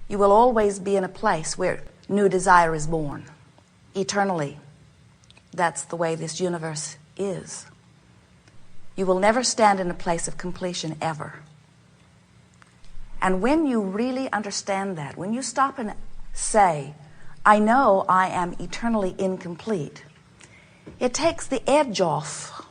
You will always be in a place where new desire is born. Eternally. That's the way this universe is. You will never stand in a place of completion ever. And when you really understand that, when you stop and say, I know I am eternally incomplete, it takes the edge off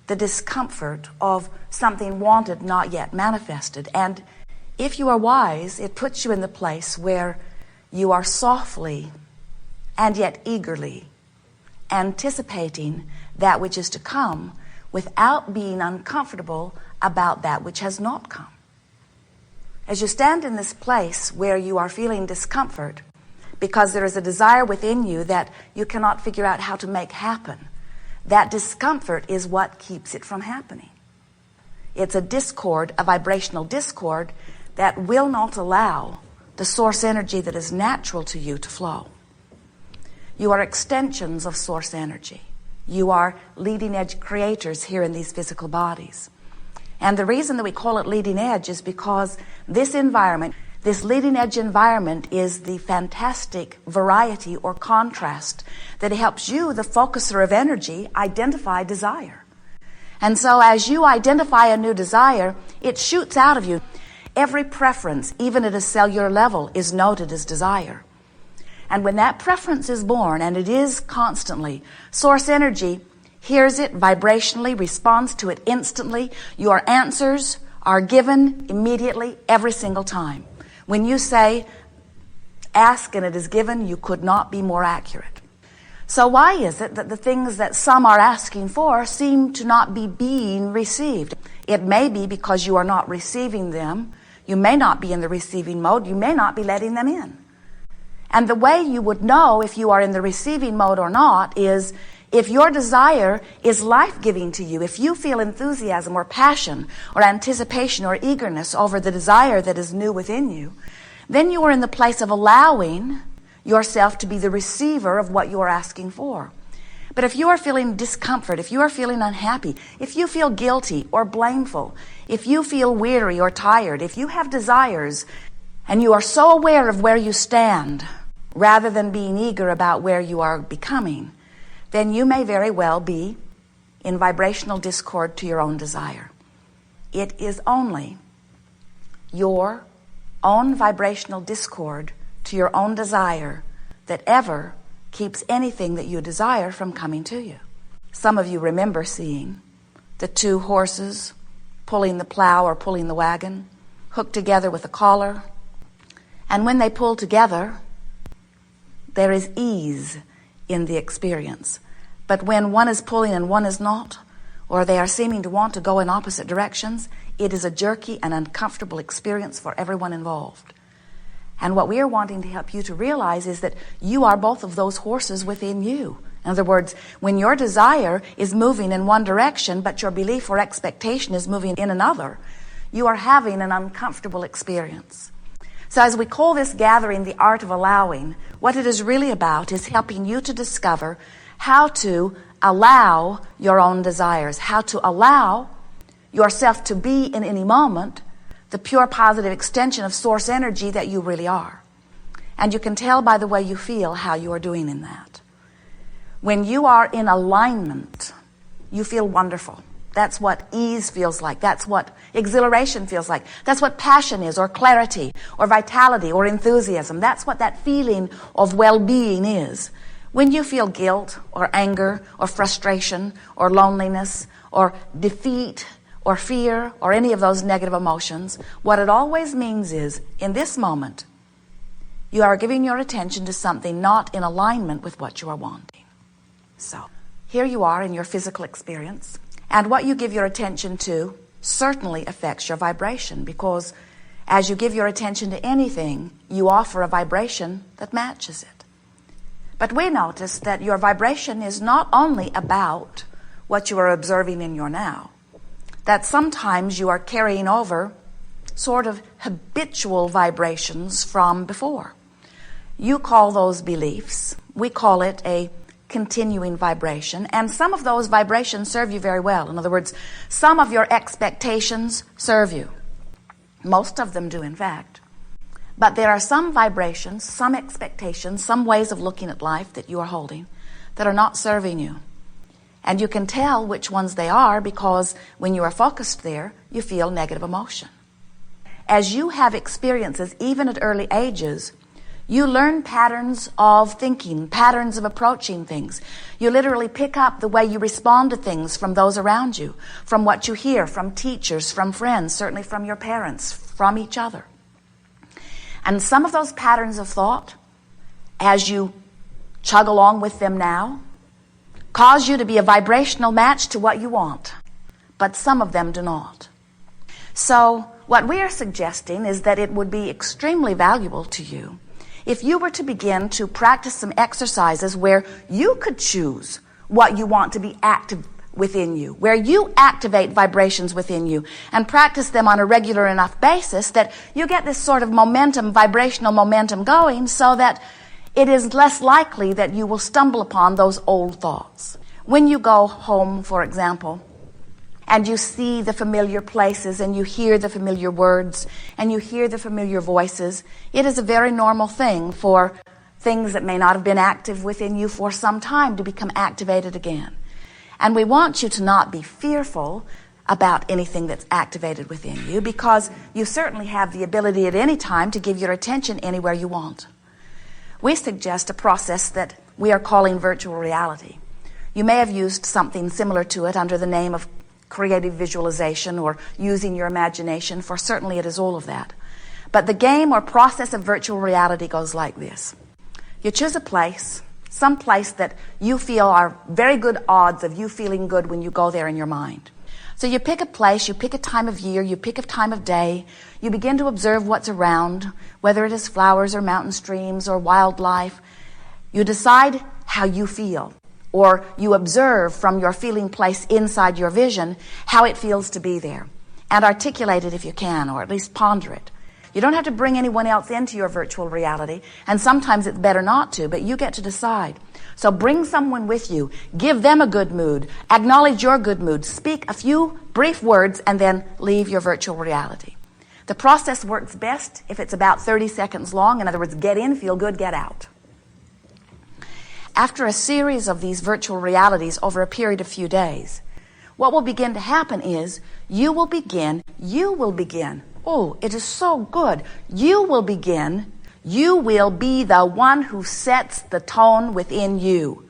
the discomfort of something wanted, not yet manifested. And if you are wise, it puts you in the place where you are softly and yet eagerly anticipating that which is to come without being uncomfortable about that which has not come. As you stand in this place where you are feeling discomfort because there is a desire within you that you cannot figure out how to make happen, that discomfort is what keeps it from happening. It's a discord, a vibrational discord that will not allow the source energy that is natural to you to flow. You are extensions of source energy. You are leading edge creators here in these physical bodies. And the reason that we call it leading edge is because this environment, this leading edge environment, is the fantastic variety or contrast that helps you, the focuser of energy, identify desire. And so as you identify a new desire, it shoots out of you. Every preference, even at a cellular level, is noted as desire. And when that preference is born, and it is constantly, source energy hears it vibrationally, responds to it instantly. Your answers are given immediately every single time. When you say, ask and it is given, you could not be more accurate. So why is it that the things that some are asking for seem to not be being received? It may be because you are not receiving them. You may not be in the receiving mode. You may not be letting them in. And the way you would know if you are in the receiving mode or not is if your desire is life-giving to you, if you feel enthusiasm or passion or anticipation or eagerness over the desire that is new within you, then you are in the place of allowing yourself to be the receiver of what you are asking for. But if you are feeling discomfort, if you are feeling unhappy, if you feel guilty or blameful, if you feel weary or tired, if you have desires and you are so aware of where you stand rather than being eager about where you are becoming, then you may very well be in vibrational discord to your own desire. It is only your own vibrational discord to your own desire that ever keeps anything that you desire from coming to you. Some of you remember seeing the two horses pulling the plow or pulling the wagon, hooked together with a collar. And when they pull together, there is ease in the experience. But when one is pulling and one is not, or they are seeming to want to go in opposite directions, it is a jerky and uncomfortable experience for everyone involved. And what we are wanting to help you to realize is that you are both of those horses within you. In other words, when your desire is moving in one direction, but your belief or expectation is moving in another, you are having an uncomfortable experience. So as we call this gathering the art of allowing, what it is really about is helping you to discover how to allow your own desires, how to allow yourself to be in any moment the pure positive extension of source energy that you really are. And you can tell by the way you feel how you are doing in that. When you are in alignment, you feel wonderful. That's what ease feels like. That's what exhilaration feels like. That's what passion is, or clarity, or vitality, or enthusiasm. That's what that feeling of well-being is. When you feel guilt, or anger, or frustration, or loneliness, or defeat, or fear, or any of those negative emotions, what it always means is, in this moment, you are giving your attention to something not in alignment with what you are wanting. So, here you are in your physical experience. And what you give your attention to certainly affects your vibration, because as you give your attention to anything, you offer a vibration that matches it. But we notice that your vibration is not only about what you are observing in your now, that sometimes you are carrying over sort of habitual vibrations from before. You call those beliefs. We call it a continuing vibration, and some of those vibrations serve you very well. In other words, some of your expectations serve you. Most of them do, in fact. But there are some vibrations, some expectations, some ways of looking at life that you are holding that are not serving you. And you can tell which ones they are because when you are focused there, you feel negative emotion. As you have experiences, even at early ages, you learn patterns of thinking, patterns of approaching things. You literally pick up the way you respond to things from those around you, from what you hear, from teachers, from friends, certainly from your parents, from each other. And some of those patterns of thought, as you chug along with them now, cause you to be a vibrational match to what you want. But some of them do not. So what we are suggesting is that it would be extremely valuable to you if you were to begin to practice some exercises where you could choose what you want to be active within you, where you activate vibrations within you and practice them on a regular enough basis that you get this sort of momentum, vibrational momentum going so that it is less likely that you will stumble upon those old thoughts. When you go home, for example, and you see the familiar places and you hear the familiar words and you hear the familiar voices, it is a very normal thing for things that may not have been active within you for some time to become activated again. And we want you to not be fearful about anything that's activated within you because you certainly have the ability at any time to give your attention anywhere you want. We suggest a process that we are calling virtual reality. You may have used something similar to it under the name of creative visualization or using your imagination, for certainly it is all of that. But the game or process of virtual reality goes like this. You choose a place, some place that you feel are very good odds of you feeling good when you go there in your mind. So you pick a place, you pick a time of year, you pick a time of day, you begin to observe what's around, whether it is flowers or mountain streams or wildlife. You decide how you feel, or you observe from your feeling place inside your vision how it feels to be there, and articulate it if you can, or at least ponder it. You don't have to bring anyone else into your virtual reality, and sometimes it's better not to, but you get to decide. So bring someone with you, give them a good mood, acknowledge your good mood, speak a few brief words, and then leave your virtual reality. The process works best if it's about 30 seconds long. In other words, get in, feel good, get out. After a series of these virtual realities over a period of few days, what will begin to happen is you will begin, oh, it is so good, you will be the one who sets the tone within you.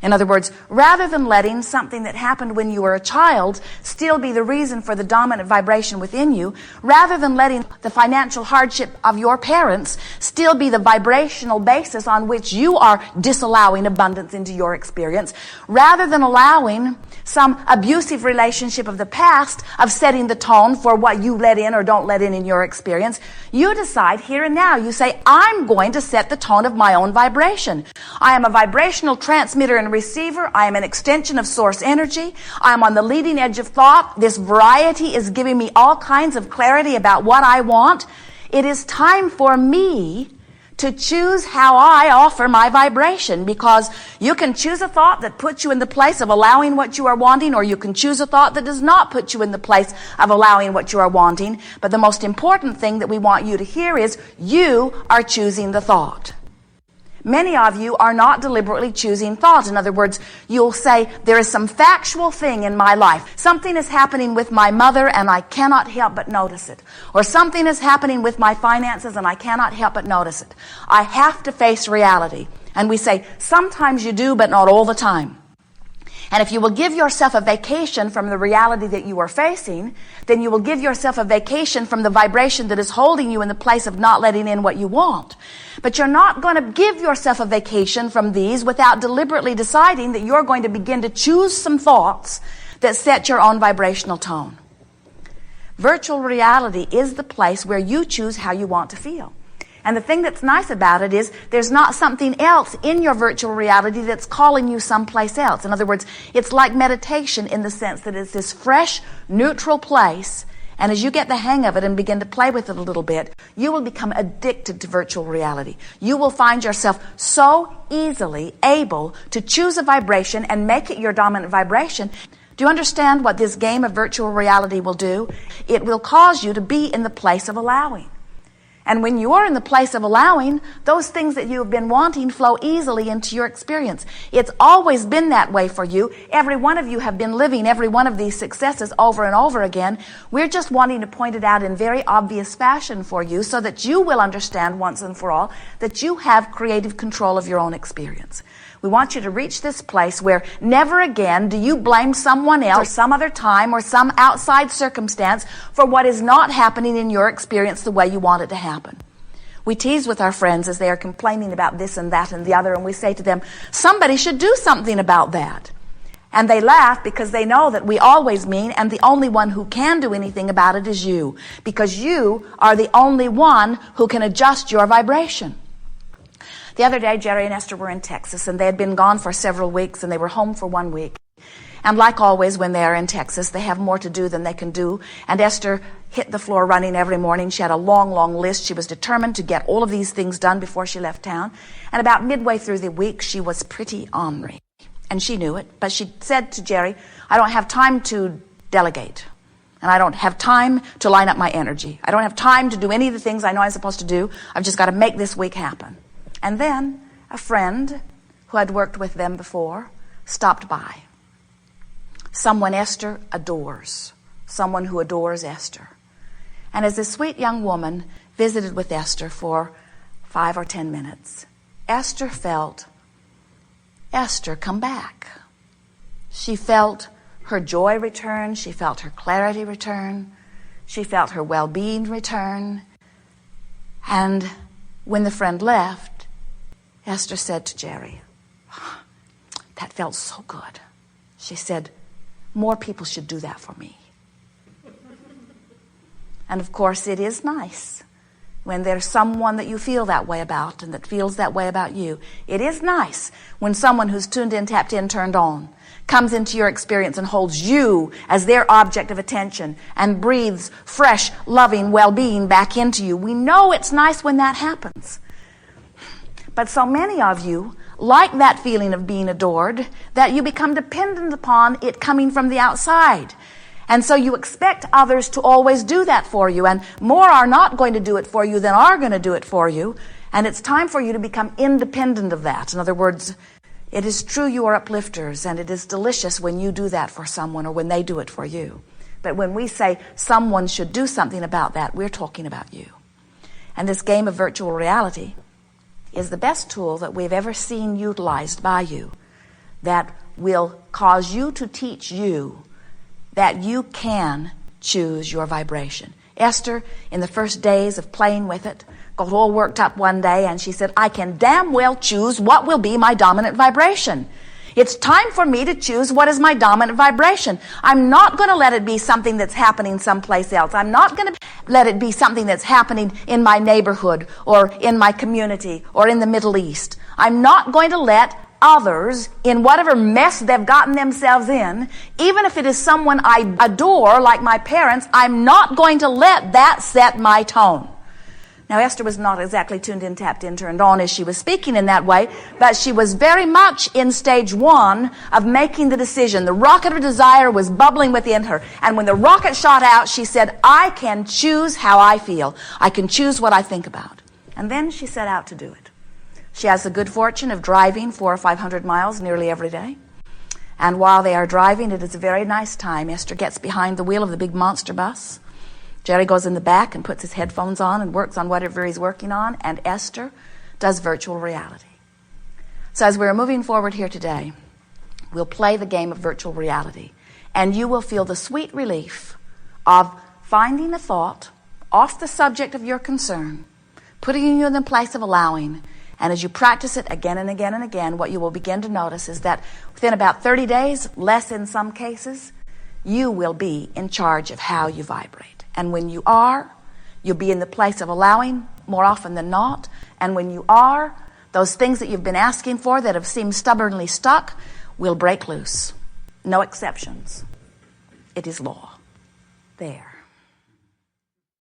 In other words, rather than letting something that happened when you were a child still be the reason for the dominant vibration within you, rather than letting the financial hardship of your parents still be the vibrational basis on which you are disallowing abundance into your experience, rather than allowing some abusive relationship of the past of setting the tone for what you let in or don't let in your experience, you decide here and now, you say, I'm going to set the tone of my own vibration. I am a vibrational transmitter and receiver. I am an extension of source energy. I am on the leading edge of thought. This variety is giving me all kinds of clarity about what I want. It is time for me to choose how I offer my vibration, because you can choose a thought that puts you in the place of allowing what you are wanting, or you can choose a thought that does not put you in the place of allowing what you are wanting. But the most important thing that we want you to hear is you are choosing the thought. Many of you are not deliberately choosing thought. In other words, you'll say, there is some factual thing in my life. Something is happening with my mother and I cannot help but notice it. Or something is happening with my finances and I cannot help but notice it. I have to face reality. And we say, sometimes you do, but not all the time. And if you will give yourself a vacation from the reality that you are facing, then you will give yourself a vacation from the vibration that is holding you in the place of not letting in what you want. But you're not going to give yourself a vacation from these without deliberately deciding that you're going to begin to choose some thoughts that set your own vibrational tone. Virtual reality is the place where you choose how you want to feel. And the thing that's nice about it is there's not something else in your virtual reality that's calling you someplace else. In other words, it's like meditation in the sense that it's this fresh, neutral place. And as you get the hang of it and begin to play with it a little bit, you will become addicted to virtual reality. You will find yourself so easily able to choose a vibration and make it your dominant vibration. Do you understand what this game of virtual reality will do? It will cause you to be in the place of allowing. And when you are in the place of allowing, those things that you have been wanting flow easily into your experience. It's always been that way for you. Every one of you have been living every one of these successes over and over again. We're just wanting to point it out in very obvious fashion for you so that you will understand once and for all that you have creative control of your own experience. We want you to reach this place where never again do you blame someone else or some other time or some outside circumstance for what is not happening in your experience the way you want it to happen. We tease with our friends as they are complaining about this and that and the other, and we say to them, somebody should do something about that. And they laugh because they know that we always mean, and the only one who can do anything about it is you, because you are the only one who can adjust your vibration. The other day, Jerry and Esther were in Texas, and they had been gone for several weeks, and they were home for 1 week. And like always, when they are in Texas, they have more to do than they can do. And Esther hit the floor running every morning. She had a long, long list. She was determined to get all of these things done before she left town. And about midway through the week, she was pretty ornery. And she knew it. But she said to Jerry, I don't have time to delegate. And I don't have time to line up my energy. I don't have time to do any of the things I know I'm supposed to do. I've just got to make this week happen. And then a friend who had worked with them before stopped by. Someone Esther adores. Someone who adores Esther. And as this sweet young woman visited with Esther for 5 or 10 minutes, Esther felt Esther come back. She felt her joy return. She felt her clarity return. She felt her well-being return. And when the friend left, Esther said to Jerry, that felt so good. She said, more people should do that for me. And of course, it is nice when there's someone that you feel that way about and that feels that way about you. It is nice when someone who's tuned in, tapped in, turned on, comes into your experience and holds you as their object of attention and breathes fresh, loving well-being back into you. We know it's nice when that happens. But so many of you like that feeling of being adored that you become dependent upon it coming from the outside. And so you expect others to always do that for you. And more are not going to do it for you than are going to do it for you. And it's time for you to become independent of that. In other words, it is true you are uplifters, and it is delicious when you do that for someone or when they do it for you. But when we say someone should do something about that, we're talking about you. And this game of virtual reality is the best tool that we've ever seen utilized by you that will cause you to teach you that you can choose your vibration. Esther, in the first days of playing with it, got all worked up one day and she said, I can damn well choose what will be my dominant vibration. It's time for me to choose what is my dominant vibration. I'm not going to let it be something that's happening someplace else. I'm not going to let it be something that's happening in my neighborhood or in my community or in the Middle East. I'm not going to let others, in whatever mess they've gotten themselves in, even if it is someone I adore, like my parents, I'm not going to let that set my tone. Now, Esther was not exactly tuned in, tapped in, turned on as she was speaking in that way, but she was very much in stage 1 of making the decision. The rocket of desire was bubbling within her. And when the rocket shot out, she said, I can choose how I feel. I can choose what I think about. And then she set out to do it. She has the good fortune of driving 400 or 500 miles nearly every day. And while they are driving, it is a very nice time. Esther gets behind the wheel of the big monster bus. Jerry goes in the back and puts his headphones on and works on whatever he's working on, and Esther does virtual reality. So as we're moving forward here today, we'll play the game of virtual reality, and you will feel the sweet relief of finding a thought off the subject of your concern, putting you in the place of allowing, and as you practice it again and again and again, what you will begin to notice is that within about 30 days, less in some cases, you will be in charge of how you vibrate. And when you are, you'll be in the place of allowing more often than not. And when you are, those things that you've been asking for that have seemed stubbornly stuck will break loose. No exceptions. It is law. There.